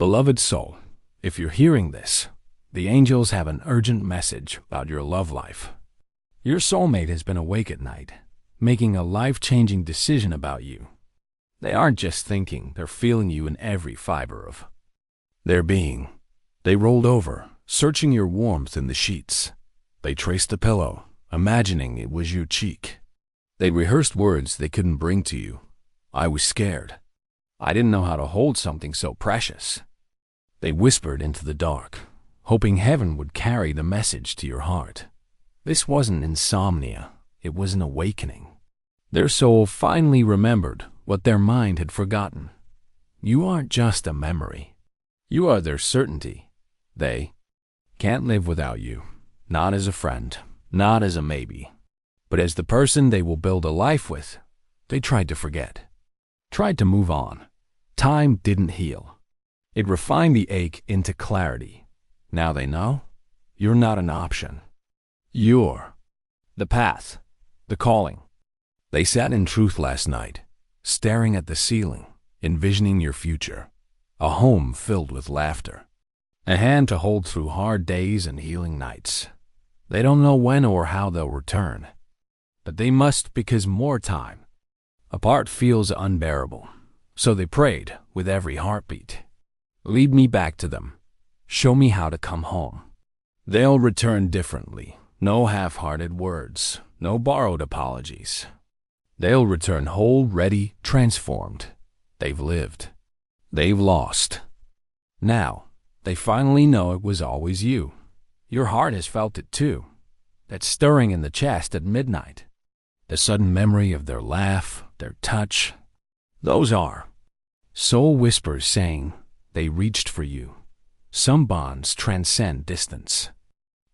Beloved soul, if you're hearing this, the angels have an urgent message about your love life. Your soulmate has been awake at night, making a life-changing decision about you. They aren't just thinking, they're feeling you in every fiber of their being. They rolled over, searching your warmth in the sheets. They traced the pillow, imagining it was your cheek. They rehearsed words they couldn't bring to you. I was scared. I didn't know how to hold something so precious. They whispered into the dark, hoping heaven would carry the message to your heart. This wasn't insomnia, it was an awakening. Their soul finally remembered what their mind had forgotten. You aren't just a memory. You are their certainty. They can't live without you, not as a friend, not as a maybe, but as the person they will build a life with. They tried to forget, tried to move on. Time didn't heal. It refined the ache into clarity. Now they know you're not an option. You're the path, the calling. They sat in truth last night, staring at the ceiling, envisioning your future, a home filled with laughter, a hand to hold through hard days and healing nights. They don't know when or how they'll return, but they must, because more time apart feels unbearable. So they prayed with every heartbeat. Lead me back to them. Show me how to come home. They'll return differently. No half-hearted words, no borrowed apologies. They'll return whole, ready, transformed. They've lived. They've lost. Now, they finally know it was always you. Your heart has felt it too. That stirring in the chest at midnight. The sudden memory of their laugh, their touch. Those are soul whispers saying they reached for you. Some bonds transcend distance.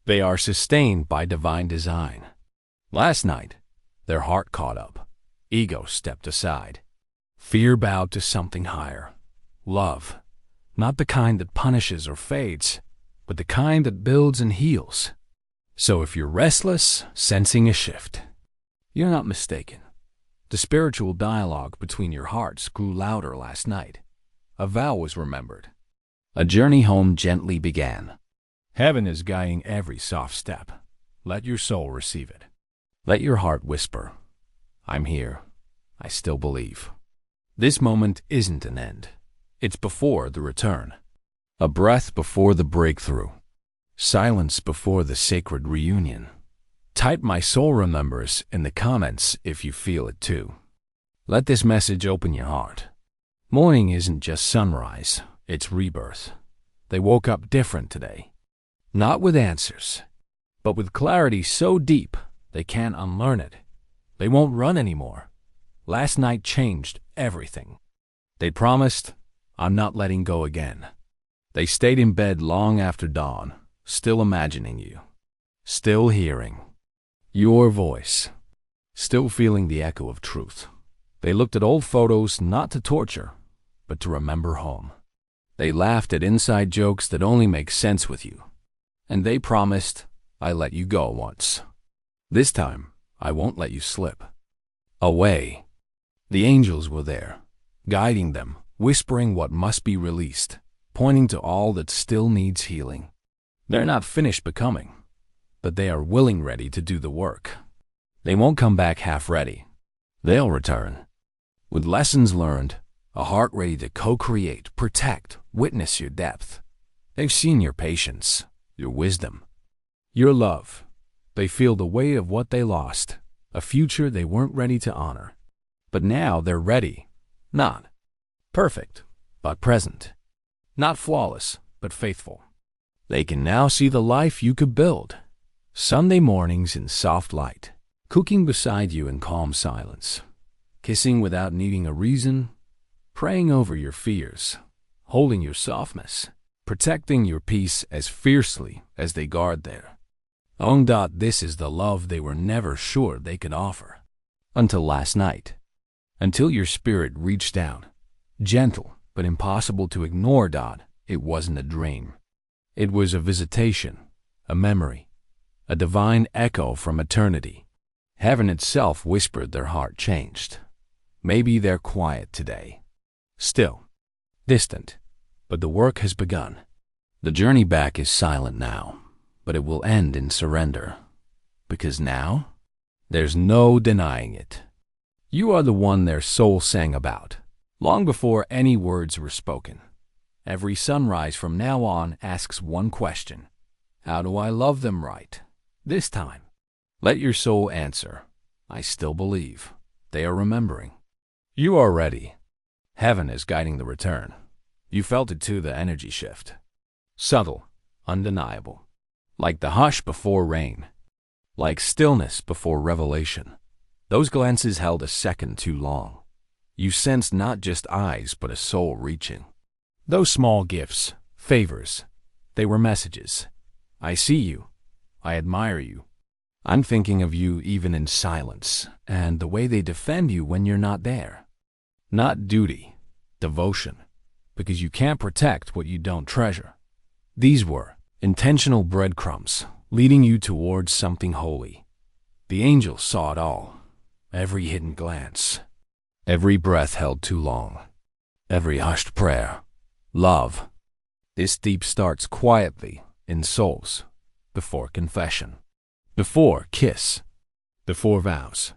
They are sustained by divine design. Last night, their heart caught up. Ego stepped aside. Fear bowed to something higher. Love, not the kind that punishes or fades, but the kind that builds and heals. So if you're restless, sensing a shift, you're not mistaken. The spiritual dialogue between your hearts grew louder last night. A vow was remembered. A journey home gently began. Heaven is guiding every soft step. Let your soul receive it. Let your heart whisper, I'm here. I still believe. This moment isn't an end. It's before the return. A breath before the breakthrough. Silence before the sacred reunion. Type "My soul remembers" in the comments if you feel it too. Let this message open your heart. Morning isn't just sunrise, it's rebirth. They woke up different today. Not with answers, but with clarity so deep they can't unlearn it. They won't run anymore. Last night changed everything. They promised, I'm not letting go again. They stayed in bed long after dawn, still imagining you, still hearing your voice, still feeling the echo of truth. They looked at old photos not to torture, but to remember home. They laughed at inside jokes that only make sense with you. And they promised, I let you go once. This time, I won't let you slip away. The angels were there, guiding them, whispering what must be released, pointing to all that still needs healing. They're not finished becoming, but they are willing, ready to do the work. They won't come back half ready. They'll return with lessons learned, a heart ready to co-create, protect, witness your depth. They've seen your patience, your wisdom, your love. They feel the weight of what they lost, a future they weren't ready to honor. But now they're ready, not perfect, but present. Not flawless, but faithful. They can now see the life you could build. Sunday mornings in soft light, cooking beside you in calm silence, kissing without needing a reason, praying over your fears, holding your softness, protecting your peace as fiercely as they guard there. This is the love they were never sure they could offer. Until last night. Until your spirit reached out. Gentle, but impossible to ignore. It wasn't a dream. It was a visitation, a memory, a divine echo from eternity. Heaven itself whispered their heart changed. Maybe they're quiet today. Still, distant, but the work has begun. The journey back is silent now, but it will end in surrender. Because now, there's no denying it. You are the one their soul sang about, long before any words were spoken. Every sunrise from now on asks one question: how do I love them right this time? Let your soul answer, I still believe. They are remembering. You are ready. Heaven is guiding the return. You felt it too, the energy shift. Subtle, undeniable. Like the hush before rain. Like stillness before revelation. Those glances held a second too long. You sensed not just eyes, but a soul reaching. Those small gifts, favors, they were messages. I see you. I admire you. I'm thinking of you even in silence, and the way they defend you when you're not there. Not duty, devotion, because you can't protect what you don't treasure. These were intentional breadcrumbs leading you towards something holy. The angels saw it all, every hidden glance, every breath held too long, every hushed prayer. Love. This deep starts quietly in souls, before confession, before kiss, before vows.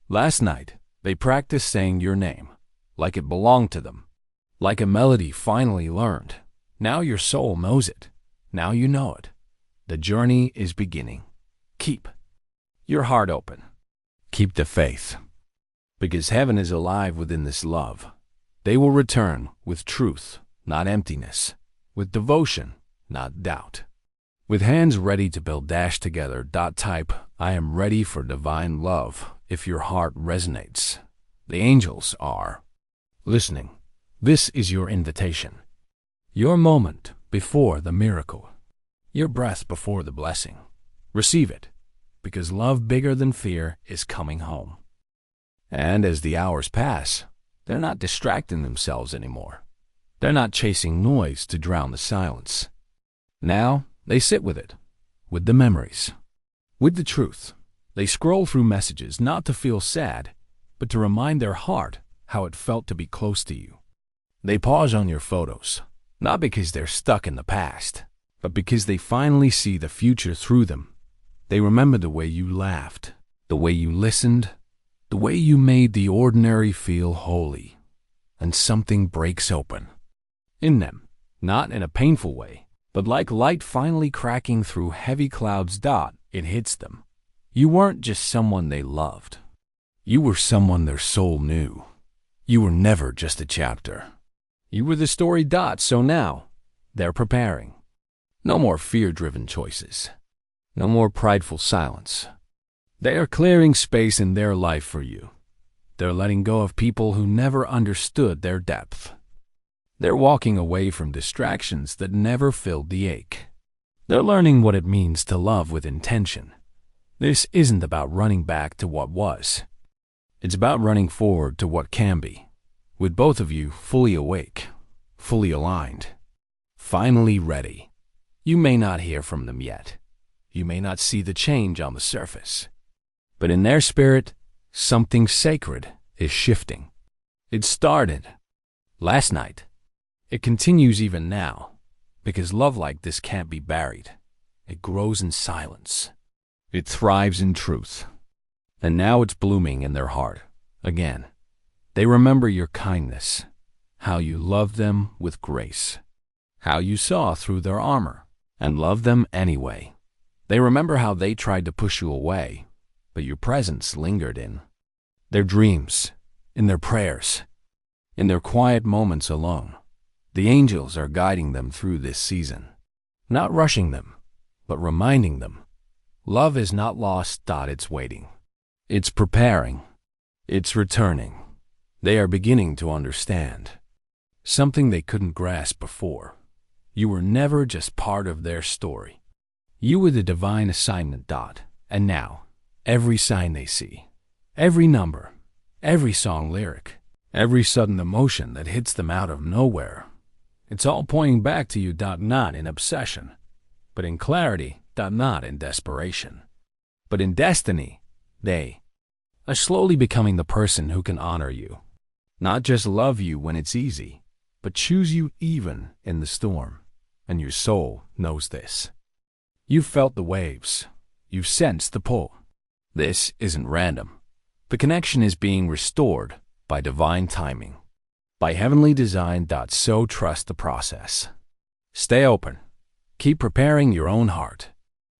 Last night, they practiced saying your name, like it belonged to them, like a melody finally learned. Now your soul knows it. Now you know it. The journey is beginning. Keep your heart open. Keep the faith. Because heaven is alive within this love. They will return with truth, not emptiness. With devotion, not doubt. With hands ready to build dash together, type, I am ready for divine love if your heart resonates. The angels are listening. This is your invitation. Your moment before the miracle. Your breath before the blessing. Receive it, because love bigger than fear is coming home. And as the hours pass, they're not distracting themselves anymore. They're not chasing noise to drown the silence. Now, they sit with it, with the memories, with the truth. They scroll through messages not to feel sad, but to remind their heart how it felt to be close to you. They pause on your photos, not because they're stuck in the past, but because they finally see the future through them. They remember the way you laughed, the way you listened, the way you made the ordinary feel holy. And something breaks open. In them, not in a painful way, but like light finally cracking through heavy clouds. It hits them. You weren't just someone they loved. You were someone their soul knew. You were never just a chapter. You were the story. So now, they're preparing. No more fear-driven choices. No more prideful silence. They are clearing space in their life for you. They're letting go of people who never understood their depth. They're walking away from distractions that never filled the ache. They're learning what it means to love with intention. This isn't about running back to what was. It's about running forward to what can be, with both of you fully awake, fully aligned, finally ready. You may not hear from them yet. You may not see the change on the surface. But in their spirit, something sacred is shifting. It started last night. It continues even now, because love like this can't be buried. It grows in silence. It thrives in truth. And now it's blooming in their heart again. They remember your kindness, how you loved them with grace, how you saw through their armor and loved them anyway. They remember how they tried to push you away, but your presence lingered in their dreams, in their prayers, in their quiet moments alone. The angels are guiding them through this season, not rushing them, but reminding them. Love is not lost. It's waiting. It's preparing. It's returning. They are beginning to understand something they couldn't grasp before. You were never just part of their story. You were the divine assignment. And now, every sign they see, every number, every song lyric, every sudden emotion that hits them out of nowhere, it's all pointing back to you. Not in obsession, but in clarity. Not in desperation, but in destiny. They are slowly becoming the person who can honor you, not just love you when it's easy, but choose you even in the storm, and your soul knows this. You've felt the waves. You've sensed the pull. This isn't random. The connection is being restored by divine timing, by heavenly design. So trust the process. Stay open. Keep preparing your own heart,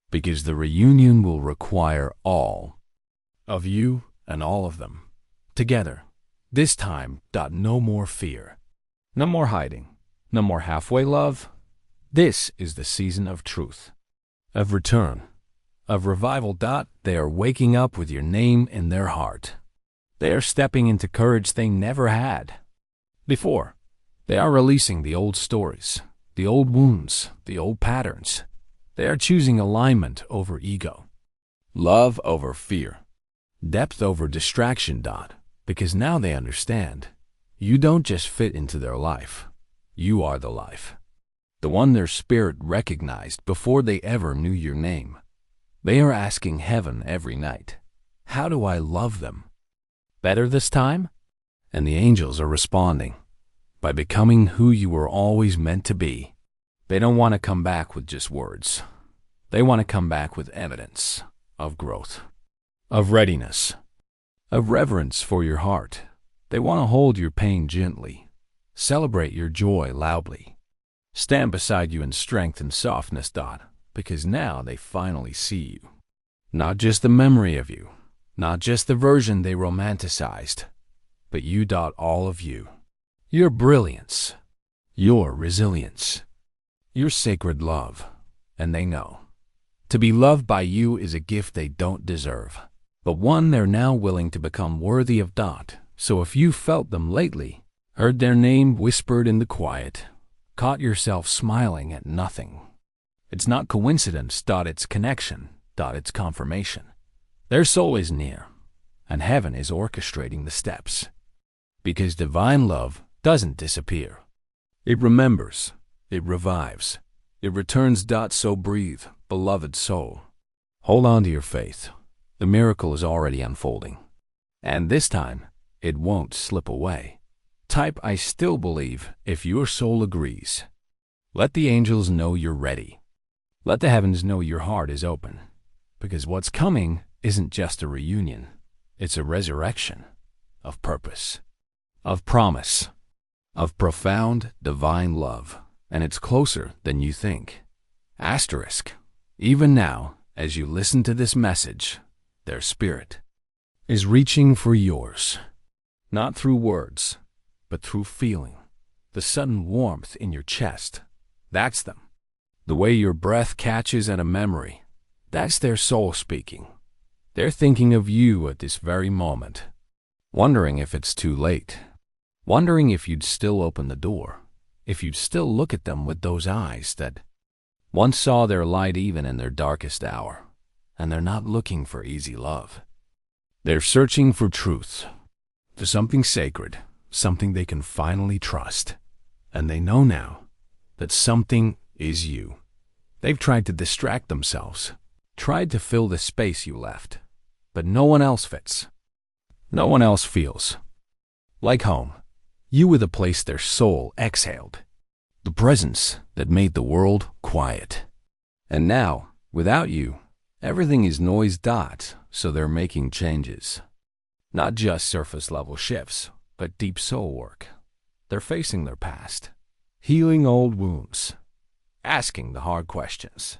because the reunion will require all of you and all of them together. This time. No more fear. No more hiding. No more halfway love. This is the season of truth, of return, of revival. They are waking up with your name in their heart. They are stepping into courage they never had before. They are releasing the old stories, the old wounds, the old patterns. They are choosing alignment over ego, love over fear, depth over distraction. Because now they understand. You don't just fit into their life. You are the life. The one their spirit recognized before they ever knew your name. They are asking heaven every night, how do I love them better this time? And the angels are responding by becoming who you were always meant to be. They don't want to come back with just words. They want to come back with evidence of growth, of readiness, of reverence for your heart. They want to hold your pain gently, celebrate your joy loudly, stand beside you in strength and softness. Because now they finally see you. Not just the memory of you, not just the version they romanticized, but you. All of you. Your brilliance, your resilience, your sacred love. And they know. To be loved by you is a gift they don't deserve, but one they're now willing to become worthy of. So if you felt them lately, heard their name whispered in the quiet, caught yourself smiling at nothing, it's not coincidence. It's connection. It's confirmation. Their soul is near, and heaven is orchestrating the steps. Because divine love doesn't disappear. It remembers. It revives. It returns. So breathe, beloved soul. Hold on to your faith. The miracle is already unfolding. And this time, it won't slip away. Type I still believe if your soul agrees. Let the angels know you're ready. Let the heavens know your heart is open. Because what's coming isn't just a reunion. It's a resurrection of purpose, of promise, of profound divine love. And it's closer than you think. Asterisk. Even now, as you listen to this message, their spirit is reaching for yours. Not through words, but through feeling. The sudden warmth in your chest. That's them. The way your breath catches at a memory. That's their soul speaking. They're thinking of you at this very moment. Wondering if it's too late. Wondering if you'd still open the door. If you'd still look at them with those eyes that once saw their light even in their darkest hour. And they're not looking for easy love. They're searching for truth. For something sacred. Something they can finally trust. And they know now that something is you. They've tried to distract themselves. Tried to fill the space you left. But no one else fits. No one else feels like home. You were the place their soul exhaled. The presence that made the world quiet. And now, without you, everything is noise. So they're making changes. Not just surface-level shifts, but deep soul work. They're facing their past, healing old wounds, asking the hard questions,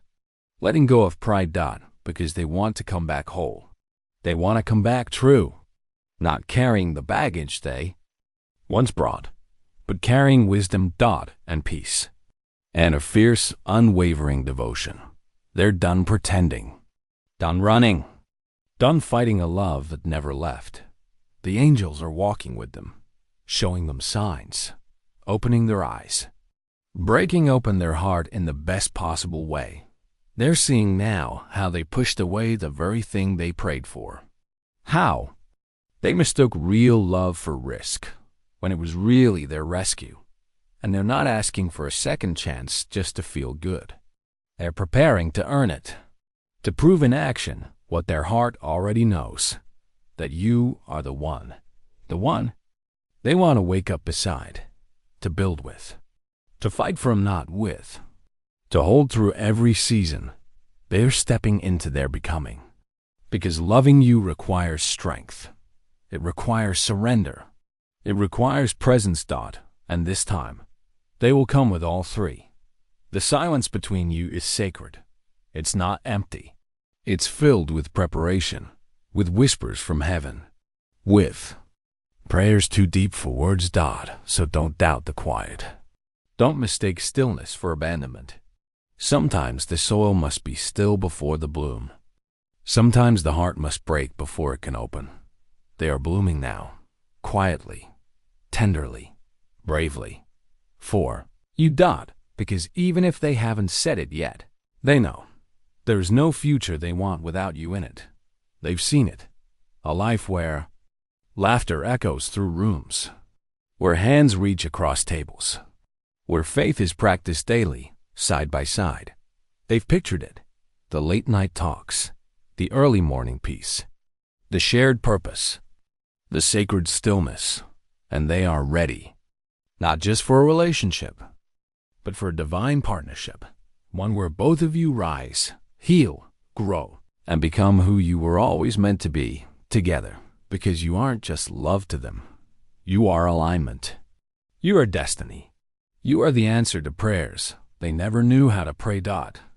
letting go of pride. Because they want to come back whole. They want to come back true, not carrying the baggage they once brought, but carrying wisdom. And peace, and a fierce, unwavering devotion. They're done pretending, done running, done fighting a love that never left. The angels are walking with them, showing them signs, opening their eyes, breaking open their heart in the best possible way. They're seeing now how they pushed away the very thing they prayed for. How they mistook real love for risk, when it was really their rescue. And they're not asking for a second chance just to feel good. They're preparing to earn it, to prove in action what their heart already knows, that you are the one they want to wake up beside, to build with, to fight from, not with, to hold through every season. They're stepping into their becoming. Because loving you requires strength. It requires surrender. It requires presence. And this time, they will come with all three. The silence between you is sacred. It's not empty. It's filled with preparation, with whispers from heaven, with prayers too deep for words. So don't doubt the quiet. Don't mistake stillness for abandonment. Sometimes the soil must be still before the bloom. Sometimes the heart must break before it can open. They are blooming now, quietly, tenderly, bravely. For you. Because even if they haven't said it yet, they know. There's no future they want without you in it. They've seen it. A life where laughter echoes through rooms, where hands reach across tables, where faith is practiced daily, side by side. They've pictured it. The late night talks, the early morning peace, the shared purpose, the sacred stillness, and they are ready. Not just for a relationship, but for a divine partnership, one where both of you rise, heal, grow, and become who you were always meant to be, together, because you aren't just love to them. You are alignment. You are destiny. You are the answer to prayers they never knew how to pray.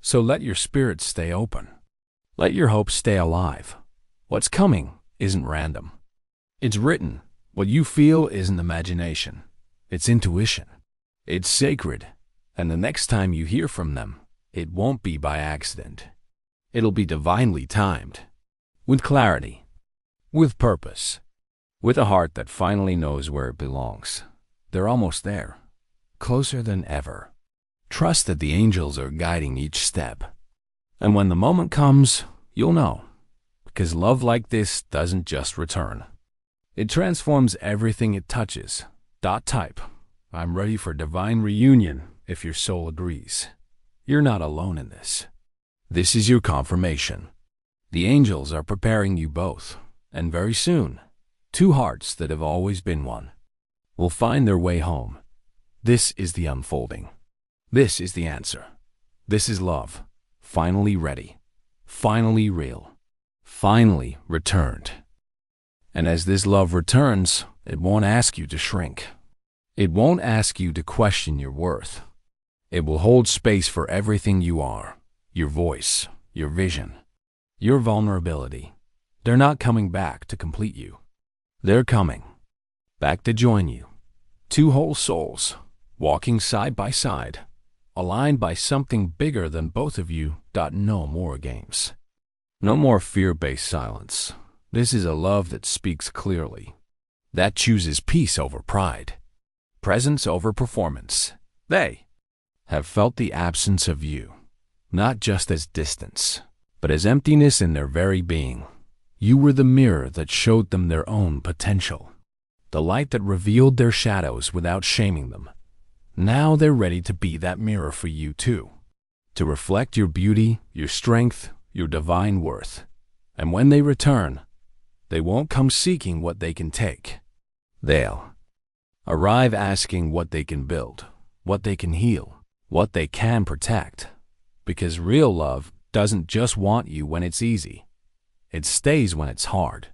So let your spirit stay open. Let your hope stay alive. What's coming isn't random. It's written. What you feel isn't imagination. It's intuition. It's sacred. And the next time you hear from them, it won't be by accident. It'll be divinely timed. With clarity. With purpose. With a heart that finally knows where it belongs. They're almost there. Closer than ever. Trust that the angels are guiding each step. And when the moment comes, you'll know. Because love like this doesn't just return. It transforms everything it touches. Type. I'm ready for divine reunion if your soul agrees. You're not alone in this. This is your confirmation. The angels are preparing you both. And very soon, two hearts that have always been one will find their way home. This is the unfolding. This is the answer. This is love. Finally ready. Finally real. Finally returned. And as this love returns, it won't ask you to shrink. It won't ask you to question your worth. It will hold space for everything you are. Your voice, your vision, your vulnerability. They're not coming back to complete you. They're coming back to join you. Two whole souls, walking side by side, aligned by something bigger than both of you. No more games. No more fear-based silence. This is a love that speaks clearly, that chooses peace over pride, presence over performance. They have felt the absence of you, not just as distance, but as emptiness in their very being. You were the mirror that showed them their own potential, the light that revealed their shadows without shaming them. Now they're ready to be that mirror for you too, to reflect your beauty, your strength, your divine worth. And when they return, they won't come seeking what they can take. They'll arrive asking what they can build, what they can heal, what they can protect. Because real love doesn't just want you when it's easy. It stays when it's hard.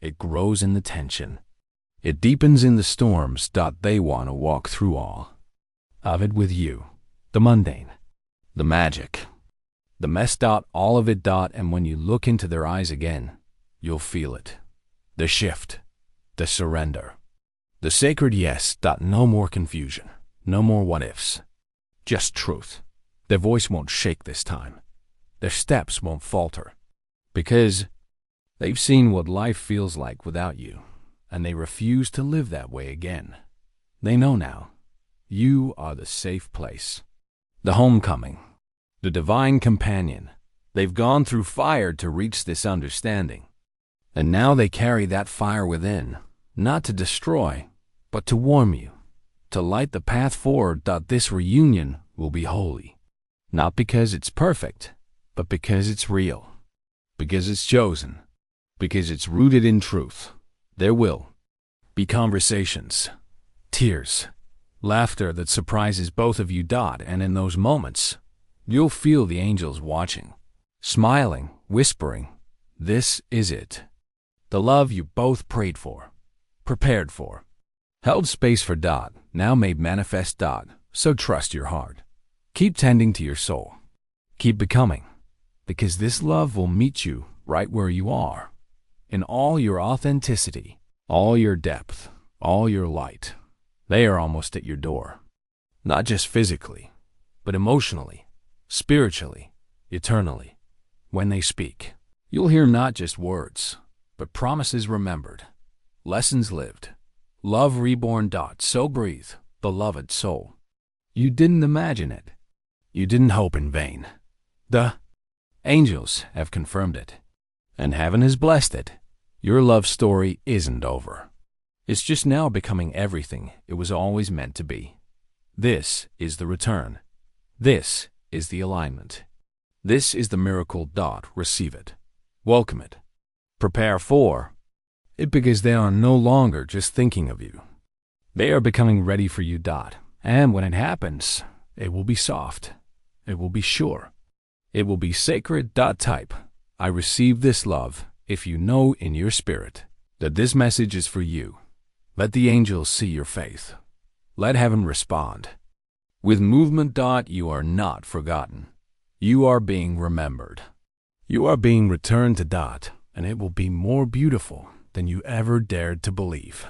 It grows in the tension. It deepens in the storms. They want to walk through all of it with you. The mundane, the magic, the mess. All of it. And when you look into their eyes again, you'll feel it. The shift, the surrender, the sacred yes. No more confusion, no more what ifs. Just truth. Their voice won't shake this time. Their steps won't falter. Because they've seen what life feels like without you, and they refuse to live that way again. They know now. You are the safe place, the homecoming, the divine companion. They've gone through fire to reach this understanding. And now they carry that fire within, not to destroy, but to warm you, to light the path forward. This reunion will be holy, not because it's perfect, but because it's real, because it's chosen, because it's rooted in truth. There will be conversations, tears, Laughter that surprises both of you. And in those moments, you'll feel the angels watching, smiling, whispering, "This is it." The love you both prayed for, prepared for, held space for. Now made manifest. So trust your heart. Keep tending to your soul. Keep becoming, because this love will meet you right where you are, in all your authenticity, all your depth, all your light. They are almost at your door, not just physically, but emotionally, spiritually, eternally. When they speak, you'll hear not just words, but promises remembered, lessons lived, love reborn. So breathe, beloved soul. You didn't imagine it. You didn't hope in vain. The angels have confirmed it, and heaven has blessed it. Your love story isn't over. It's just now becoming everything it was always meant to be. This is the return. This is the alignment. This is the miracle. Receive it. Welcome it. Prepare for it, because they are no longer just thinking of you. They are becoming ready for you. And when it happens, it will be soft. It will be sure. It will be sacred. Type, "I receive this love," if you know in your spirit that this message is for you. Let the angels see your faith. Let heaven respond. With movement. You are not forgotten. You are being remembered. You are being returned to. And it will be more beautiful than you ever dared to believe.